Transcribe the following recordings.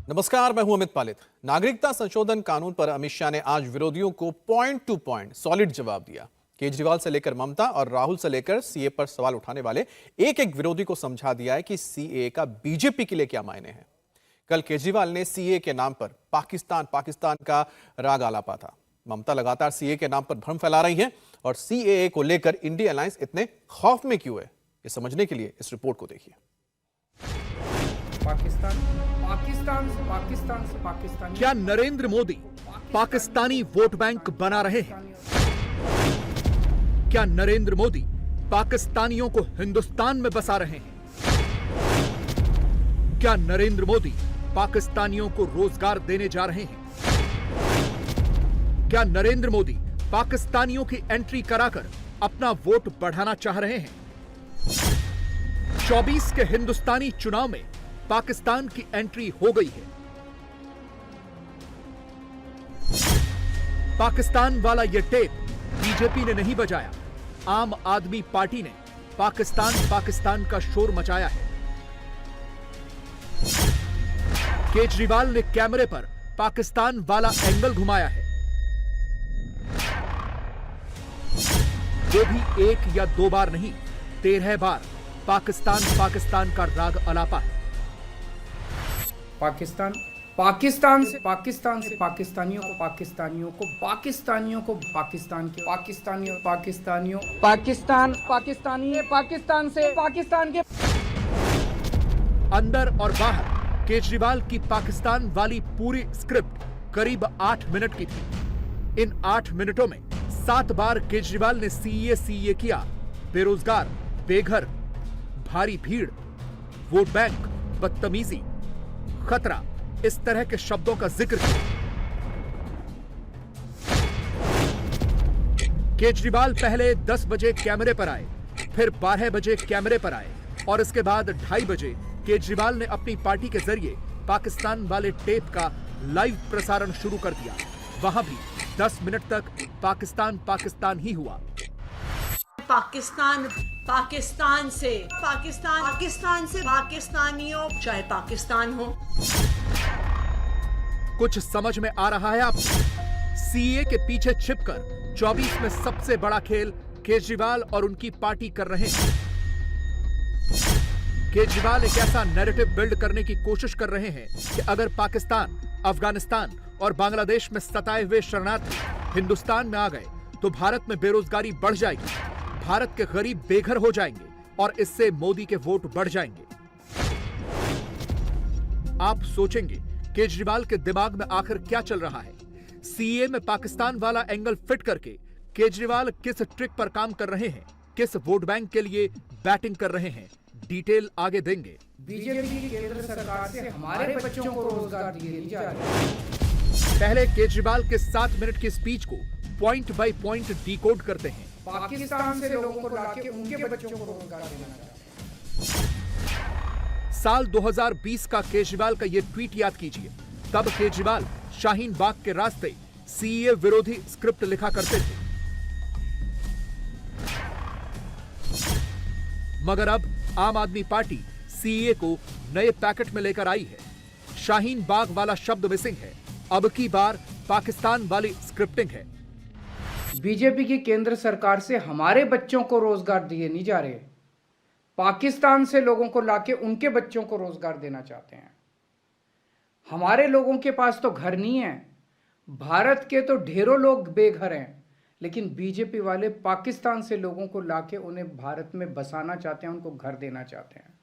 नमस्कार, मैं हूं अमित पालित। नागरिकता संशोधन कानून पर अमित शाह ने आज विरोधियों को पॉइंट टू पॉइंट सॉलिड जवाब दिया। केजरीवाल से लेकर ममता और राहुल से लेकर सीए पर सवाल उठाने वाले एक एक विरोधी को समझा दिया है कि सीए का बीजेपी के लिए क्या मायने हैं। कल केजरीवाल ने सीए के नाम पर पाकिस्तान पाकिस्तान का राग आलापा था। ममता लगातार सीए के नाम पर भ्रम फैला रही हैं और सीएए को लेकर इंडिया अलायंस इतने खौफ में क्यों है, ये समझने के लिए इस रिपोर्ट को देखिए। पाकिस्तान क्या नरेंद्र मोदी पाकिस्तानी वोट बैंक बना रहे हैं? क्या नरेंद्र मोदी पाकिस्तानियों को हिंदुस्तान में बसा रहे हैं? क्या नरेंद्र मोदी पाकिस्तानियों को रोजगार देने जा रहे हैं? क्या नरेंद्र मोदी पाकिस्तानियों की एंट्री कराकर अपना वोट बढ़ाना चाह रहे हैं? 24 के हिंदुस्तानी चुनाव में पाकिस्तान की एंट्री हो गई है। पाकिस्तान वाला यह टेप बीजेपी ने नहीं बजाया, आम आदमी पार्टी ने पाकिस्तान पाकिस्तान का शोर मचाया है। केजरीवाल ने कैमरे पर पाकिस्तान वाला एंगल घुमाया है। वो भी एक या दो बार नहीं, 13 बार पाकिस्तान पाकिस्तान का राग अलापा है। पाकिस्तान से पाकिस्तानियों को पाकिस्तान से पाकिस्तान के अंदर और बाहर केजरीवाल की पाकिस्तान वाली पूरी स्क्रिप्ट करीब 8 मिनट की थी। इन 8 मिनटों में 7 बार केजरीवाल ने सीए किया, बेरोजगार, बेघर, भारी भीड़, वोट बैंक, बदतमीजी, खतरा, इस तरह के शब्दों का जिक्र किया। केजरीवाल पहले 10 बजे कैमरे पर आए, फिर 12 बजे कैमरे पर आए और इसके बाद 2:30 बजे केजरीवाल ने अपनी पार्टी के जरिए पाकिस्तान वाले टेप का लाइव प्रसारण शुरू कर दिया। वहां भी 10 मिनट तक पाकिस्तान पाकिस्तान ही हुआ। पाकिस्तान से पाकिस्तानियों, चाहे पाकिस्तान हो। कुछ समझ में आ रहा है आपको? सीए के पीछे छिपकर 24 में सबसे बड़ा खेल केजरीवाल और उनकी पार्टी कर रहे हैं। केजरीवाल एक ऐसा नैरेटिव बिल्ड करने की कोशिश कर रहे हैं कि अगर पाकिस्तान, अफगानिस्तान और बांग्लादेश में सताए हुए शरणार्थी हिंदुस्तान में आ गए तो भारत में बेरोजगारी बढ़ जाएगी, भारत के गरीब बेघर हो जाएंगे और इससे मोदी के वोट बढ़ जाएंगे। आप सोचेंगे केजरीवाल के दिमाग में आखिर क्या चल रहा है? सीए में पाकिस्तान वाला एंगल फिट करके केजरीवाल किस ट्रिक पर काम कर रहे हैं, किस वोट बैंक के लिए बैटिंग कर रहे हैं, डिटेल आगे देंगे। बीजेपी की केंद्र सरकार से हमारे बच्चों को रोजगार दिए नहीं जा रहे। पहले केजरीवाल के 7 मिनट की स्पीच को पॉइंट बाय पॉइंट डिकोड करते हैं। पाकिस्तान से लोगों को लाके उनके बच्चों को रोजगार देना चाहते हैं। साल 2020 का केजरीवाल का यह ट्वीट याद कीजिए। तब केजरीवाल शाहीन बाग के रास्ते सीए विरोधी स्क्रिप्ट लिखा करते थे। मगर अब आम आदमी पार्टी सीए को नए पैकेट में लेकर आई है। शाहीन बाग वाला शब्द मिसिंग है। अब की बार पाकिस्तान वाली स्क्रिप्टिंग है। बीजेपी की केंद्र सरकार से हमारे बच्चों को रोजगार दिए नहीं जा रहे, पाकिस्तान से लोगों को लाके उनके बच्चों को रोजगार देना चाहते हैं। हमारे लोगों के पास तो घर नहीं है, भारत के तो ढेरों लोग बेघर हैं, लेकिन बीजेपी वाले पाकिस्तान से लोगों को लाके उन्हें भारत में बसाना चाहते हैं, उनको घर देना चाहते हैं।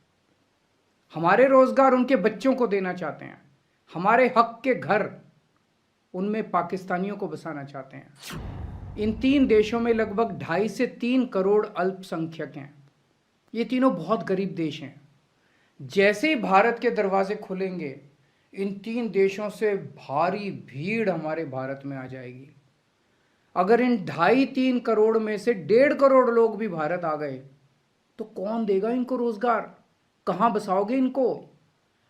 हमारे रोजगार उनके बच्चों को देना चाहते हैं, हमारे हक के घर उनमें पाकिस्तानियों को बसाना चाहते हैं। इन 3 देशों में लगभग 2.5 से 3 करोड़ अल्पसंख्यक हैं। ये तीनों बहुत गरीब देश हैं। जैसे ही भारत के दरवाजे खुलेंगे, इन 3 देशों से भारी भीड़ हमारे भारत में आ जाएगी। अगर इन 2.5-3 करोड़ में से 1.5 करोड़ लोग भी भारत आ गए तो कौन देगा इनको रोजगार? कहाँ बसाओगे इनको?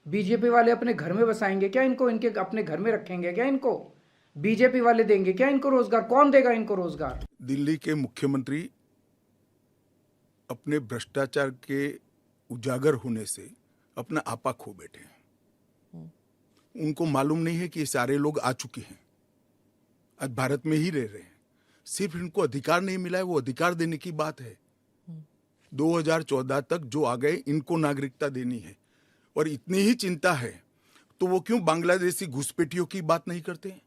बीजेपी वाले अपने घर में बसाएंगे क्या इनको? इनके अपने घर में रखेंगे क्या इनको? बीजेपी वाले देंगे क्या इनको रोजगार? कौन देगा इनको रोजगार? दिल्ली के मुख्यमंत्री अपने भ्रष्टाचार के उजागर होने से अपना आपा खो बैठे हैं। उनको मालूम नहीं है कि ये सारे लोग आ चुके हैं, आज भारत में ही रह रहे हैं। सिर्फ इनको अधिकार नहीं मिला है, वो अधिकार देने की बात है। 2014 तक जो आ गए इनको नागरिकता देनी है। और इतनी ही चिंता है तो वो क्यों बांग्लादेशी घुसपैठियों की बात नहीं करते हैं,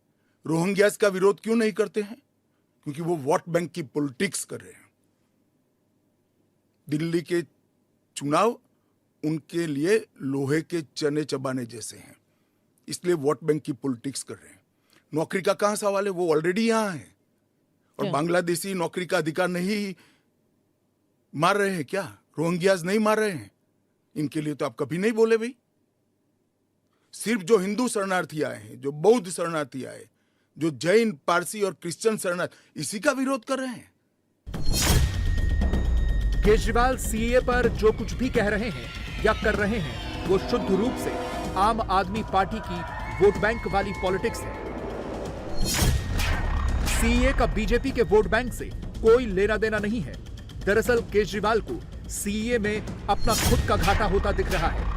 रोहिंग्यास का विरोध क्यों नहीं करते हैं? क्योंकि वो वोट बैंक की पॉलिटिक्स कर रहे हैं। दिल्ली के चुनाव उनके लिए लोहे के चने चबाने जैसे हैं, इसलिए वोट बैंक की पॉलिटिक्स कर रहे हैं। नौकरी का कहां सवाल है, वो ऑलरेडी यहां है। और बांग्लादेशी नौकरी का अधिकार नहीं मार रहे हैं क्या? रोहिंग्यास नहीं मार रहे हैं? इनके लिए तो आप कभी नहीं बोले भाई। सिर्फ जो हिंदू शरणार्थी आए हैं, जो बौद्ध शरणार्थी आए, जो जैन, पारसी और क्रिश्चियन शरणार्थी, इसी का विरोध कर रहे हैं। केजरीवाल सीए पर जो कुछ भी कह रहे हैं या कर रहे हैं वो शुद्ध रूप से आम आदमी पार्टी की वोट बैंक वाली पॉलिटिक्स है। सीए का बीजेपी के वोट बैंक से कोई लेना देना नहीं है। दरअसल केजरीवाल को सीए में अपना खुद का घाटा होता दिख रहा है।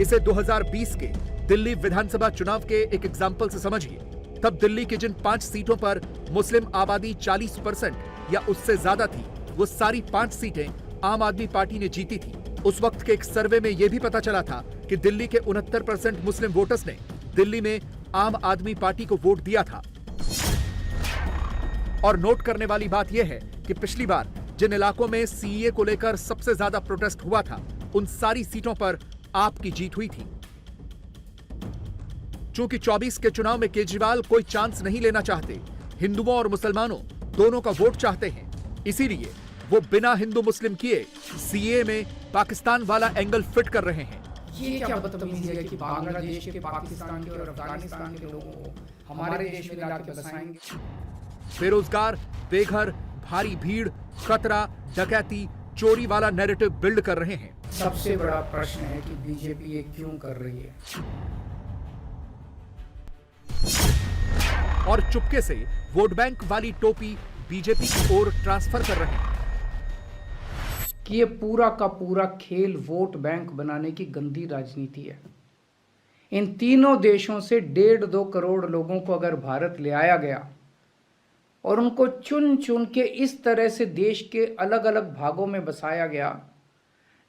इसे 2020 के दिल्ली विधानसभा चुनाव के एक एग्जाम्पल से समझिए। तब दिल्ली की जिन 5 सीटों पर मुस्लिम आबादी 40% या उससे ज्यादा थी, वो सारी 5 सीटें आम आदमी पार्टी ने जीती थी। उस वक्त के एक सर्वे में यह भी पता चला था कि दिल्ली के 69% मुस्लिम वोटर्स ने दिल्ली में आम आदमी पार्टी को वोट दिया था। और नोट करने वाली बात यह है कि पिछली बार जिन इलाकों में सीए को लेकर सबसे ज्यादा प्रोटेस्ट हुआ था, उन सारी सीटों पर आपकी जीत हुई थी। चूंकि 24 के चुनाव में केजरीवाल कोई चांस नहीं लेना चाहते, हिंदुओं और मुसलमानों दोनों का वोट चाहते हैं, इसीलिए वो बिना हिंदू मुस्लिम किए सीए में पाकिस्तान वाला एंगल फिट कर रहे हैं। ये क्या बदतमीजी है कि बांग्लादेश के, पाकिस्तान के और अफगानिस्तान के लोगों को हमारे देश में लाके बसाएंगे। बेरोजगार, बेघर, भारी भीड़, खतरा, डकैती, चोरी वाला नैरेटिव बिल्ड कर रहे हैं। सबसे बड़ा प्रश्न है कि बीजेपी ये क्यों कर रही है, और चुपके से वोट बैंक वाली टोपी बीजेपी की ओर ट्रांसफर कर रहे हैं। कि ये पूरा का पूरा खेल वोट बैंक बनाने की गंदी राजनीति है। इन तीनों देशों से 1.5-2 करोड़ लोगों को अगर भारत ले आया गया और उनको चुन चुन के इस तरह से देश के अलग अलग भागों में बसाया गया,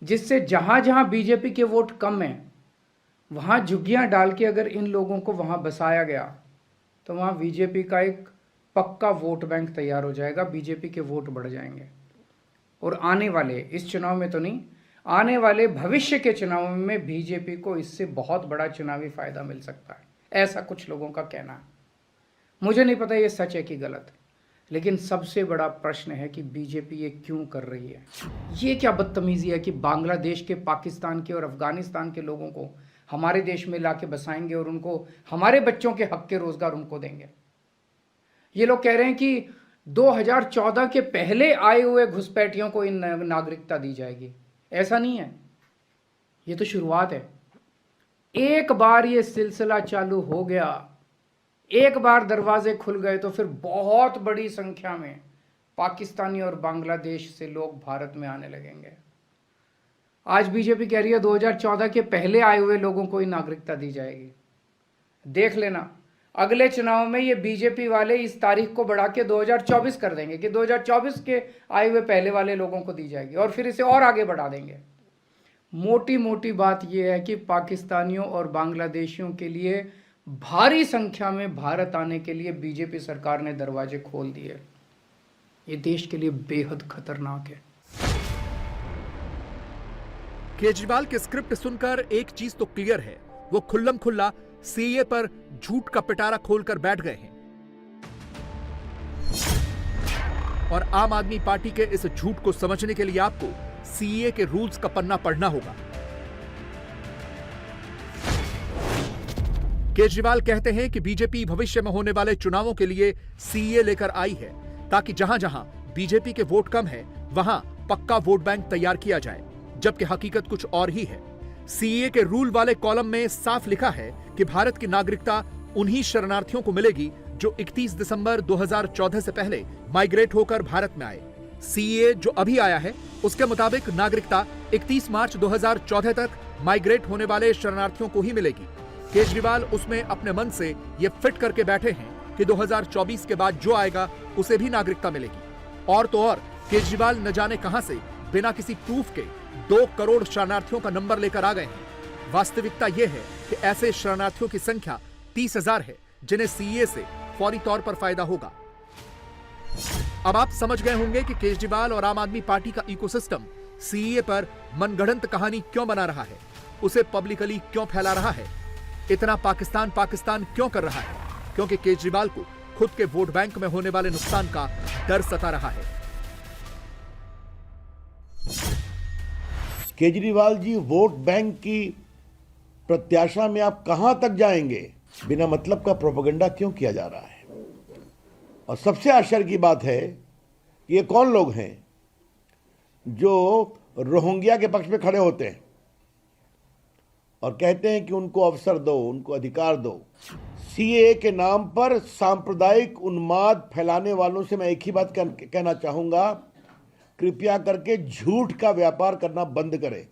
जिससे जहां जहां बीजेपी के वोट कम हैं, वहां झुग्गियां डाल के अगर इन लोगों को वहां बसाया गया तो वहां बीजेपी का एक पक्का वोट बैंक तैयार हो जाएगा, बीजेपी के वोट बढ़ जाएंगे। और आने वाले, इस चुनाव में तो नहीं, आने वाले भविष्य के चुनाव में बीजेपी को इससे बहुत बड़ा चुनावी फायदा मिल सकता है, ऐसा कुछ लोगों का कहना है। मुझे नहीं पता ये सच है कि गलत, लेकिन सबसे बड़ा प्रश्न है कि बीजेपी ये क्यों कर रही है। ये क्या बदतमीजी है कि बांग्लादेश के, पाकिस्तान के और अफगानिस्तान के लोगों को हमारे देश में लाके बसाएंगे और उनको, हमारे बच्चों के हक के रोजगार उनको देंगे। ये लोग कह रहे हैं कि 2014 के पहले आए हुए घुसपैठियों को इन नागरिकता दी जाएगी। ऐसा नहीं है, ये तो शुरुआत है। एक बार ये सिलसिला चालू हो गया, एक बार दरवाजे खुल गए तो फिर बहुत बड़ी संख्या में पाकिस्तानी और बांग्लादेश से लोग भारत में आने लगेंगे। आज बीजेपी कह रही है 2014 के पहले आए हुए लोगों को ही नागरिकता दी जाएगी। देख लेना, अगले चुनाव में ये बीजेपी वाले इस तारीख को बढ़ा के 2024 कर देंगे कि 2024 के आए हुए पहले वाले लोगों को दी जाएगी, और फिर इसे और आगे बढ़ा देंगे। मोटी मोटी बात यह है कि पाकिस्तानियों और बांग्लादेशियों के लिए भारी संख्या में भारत आने के लिए बीजेपी सरकार ने दरवाजे खोल दिए। ये देश के लिए बेहद खतरनाक है। केजरीवाल के स्क्रिप्ट सुनकर एक चीज तो क्लियर है, वो खुल्लम खुल्ला सीए पर झूठ का पिटारा खोलकर बैठ गए हैं। और आम आदमी पार्टी के इस झूठ को समझने के लिए आपको सीए के रूल्स का पन्ना पढ़ना होगा। केजरीवाल कहते हैं कि बीजेपी भविष्य में होने वाले चुनावों के लिए सीए लेकर आई है ताकि जहां जहां बीजेपी के वोट कम है वहां पक्का वोट बैंक तैयार किया जाए, जबकि हकीकत कुछ और ही है। सीए के रूल वाले कॉलम में साफ लिखा है कि भारत की नागरिकता उन्हीं शरणार्थियों को मिलेगी जो 31 दिसंबर 2014 से पहले माइग्रेट होकर भारत में आए। सीए जो अभी आया है उसके मुताबिक नागरिकता 31 मार्च 2014 तक माइग्रेट होने वाले शरणार्थियों को ही मिलेगी। केजरीवाल उसमें अपने मन से ये फिट करके बैठे हैं कि 2024 के बाद जो आएगा उसे भी नागरिकता मिलेगी। और तो और केजरीवाल न जाने कहां से बिना किसी प्रूफ के 2 करोड़ शरणार्थियों का नंबर लेकर आ गए हैं। वास्तविकता यह है कि ऐसे शरणार्थियों की संख्या 30,000 है जिन्हें सीए से फौरी तौर पर फायदा होगा। अब आप समझ गए होंगे कि केजरीवाल और आम आदमी पार्टी का इकोसिस्टम सीए पर मनगढ़ंत कहानी क्यों बना रहा है, उसे पब्लिकली क्यों फैला रहा है, इतना पाकिस्तान पाकिस्तान क्यों कर रहा है। क्योंकि केजरीवाल को खुद के वोट बैंक में होने वाले नुकसान का डर सता रहा है। केजरीवाल जी, वोट बैंक की प्रत्याशा में आप कहां तक जाएंगे? बिना मतलब का प्रोपेगेंडा क्यों किया जा रहा है? और सबसे आश्चर्य की बात है कि ये कौन लोग हैं जो रोहिंग्या के पक्ष में खड़े होते हैं और कहते हैं कि उनको अवसर दो, उनको अधिकार दो। सीए के नाम पर सांप्रदायिक उन्माद फैलाने वालों से मैं एक ही बात कहना चाहूंगा, कृपया करके झूठ का व्यापार करना बंद करें।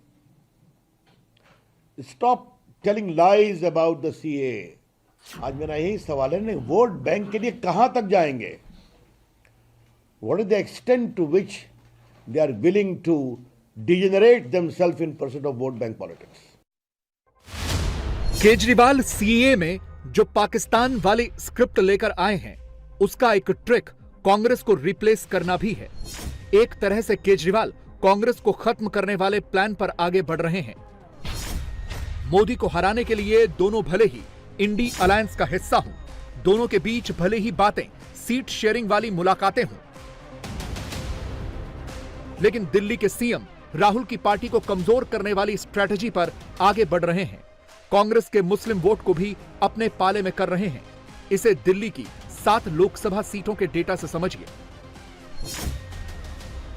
Stop telling lies about the CA. आज मेरा यही सवाल है, वोट बैंक के लिए कहां तक जाएंगे? What is the extent to which they are willing to degenerate themselves in percent of vote bank politics? Kejriwal CAA में जो पाकिस्तान वाली स्क्रिप्ट लेकर आए हैं, उसका एक ट्रिक कांग्रेस को रिप्लेस करना भी है। एक तरह से केजरीवाल कांग्रेस को खत्म करने वाले प्लान पर आगे बढ़ रहे हैं। मोदी को हराने के लिए दोनों भले ही इंडी अलायंस का हिस्सा हों, दोनों के बीच भले ही बातें सीट शेयरिंग वाली मुलाकातें हों, लेकिन दिल्ली के सीएम राहुल की पार्टी को कमजोर करने वाली स्ट्रेटजी पर आगे बढ़ रहे हैं। कांग्रेस के मुस्लिम वोट को भी अपने पाले में कर रहे हैं। इसे दिल्ली की 7 लोकसभा सीटों के डेटा से समझिए।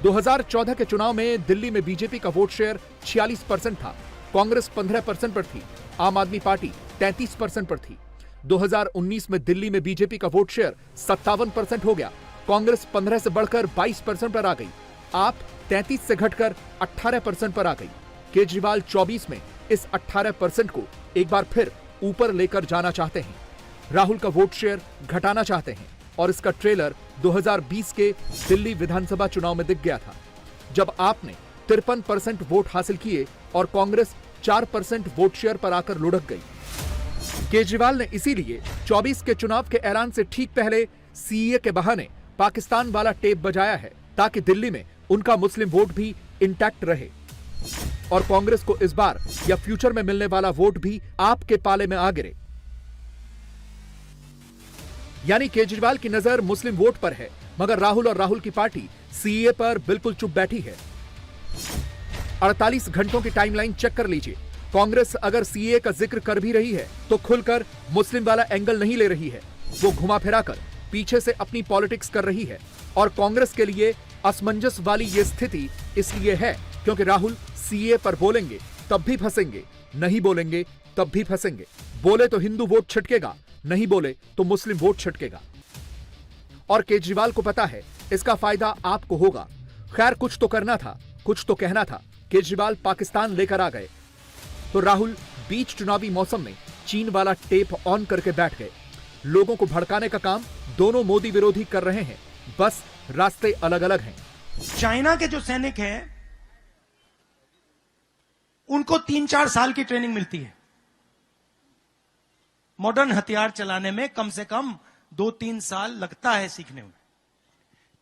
2014 के चुनाव में दिल्ली में बीजेपी का वोट शेयर 46% था, कांग्रेस 15% पर थी, आम आदमी पार्टी 33% पर थी। 2019 में दिल्ली में बीजेपी का वोट शेयर 57% हो गया, कांग्रेस 15 से बढ़कर 22% पर आ गई, आप 33 से घटकर 18% पर आ गई। केजरीवाल 24 में इस 18% को एक बार फिर ऊपर लेकर जाना चाहते हैं। राहुल का वोट शेयर घटाना चाहते हैं और इसका ट्रेलर 2020 के दिल्ली विधानसभा चुनाव में दिख गया था, जब आपने 53% वोट हासिल किए और कांग्रेस 4% वोट शेयर पर आकर लुढ़क गई। केजरीवाल ने इसीलिए 24 के चुनाव के ऐलान से ठीक पहले सीए के बहाने पाकिस्तान वाला टेप बजाया है, ताकि दिल्ली में उनका मुस्लिम वोट भी इंटैक्ट रहे और कांग्रेस को इस बार या फ्यूचर में मिलने वाला वोट भी आपके पाले में आ गिरे। यानी केजरीवाल की नजर मुस्लिम वोट पर है, मगर राहुल और राहुल की पार्टी सीए पर बिल्कुल चुप बैठी है। 48 घंटों की टाइमलाइन चेक कर लीजिए। कांग्रेस अगर सीए का जिक्र कर भी रही है तो खुलकर मुस्लिम वाला एंगल नहीं ले रही है, वो घुमा फिराकर पीछे से अपनी पॉलिटिक्स कर रही है। और कांग्रेस के लिए असमंजस वाली ये स्थिति इसलिए है क्योंकि राहुल सीए पर बोलेंगे तब भी फंसेंगे, नहीं बोलेंगे तब भी फंसेंगे। बोले तो हिंदू वोट छिटकेगा, नहीं बोले तो मुस्लिम वोट छिटकेगा। और केजरीवाल को पता है इसका फायदा आपको होगा। खैर, कुछ तो करना था, कुछ तो कहना था। केजरीवाल पाकिस्तान लेकर आ गए तो राहुल बीच चुनावी मौसम में चीन वाला टेप ऑन करके बैठ गए। लोगों को भड़काने का काम दोनों मोदी विरोधी कर रहे हैं, बस रास्ते अलग अलग हैं। चाइना के जो सैनिक हैं उनको 3-4 साल की ट्रेनिंग मिलती है। मॉडर्न हथियार चलाने में कम से कम 2-3 साल लगता है सीखने में।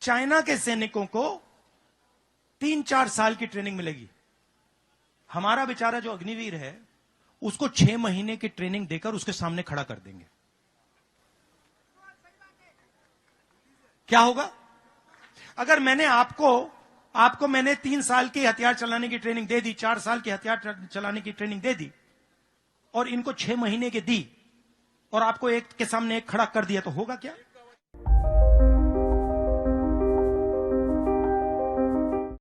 चाइना के सैनिकों को 3-4 साल की ट्रेनिंग मिलेगी। हमारा बेचारा जो अग्निवीर है उसको 6 महीने की ट्रेनिंग देकर उसके सामने खड़ा कर देंगे। क्या होगा? अगर मैंने आपको मैंने 3 साल की हथियार चलाने की ट्रेनिंग दे दी, 4 साल की हथियार चलाने की ट्रेनिंग दे दी और इनको 6 महीने की दी और आपको एक के सामने एक खड़ा कर दिया, तो होगा क्या?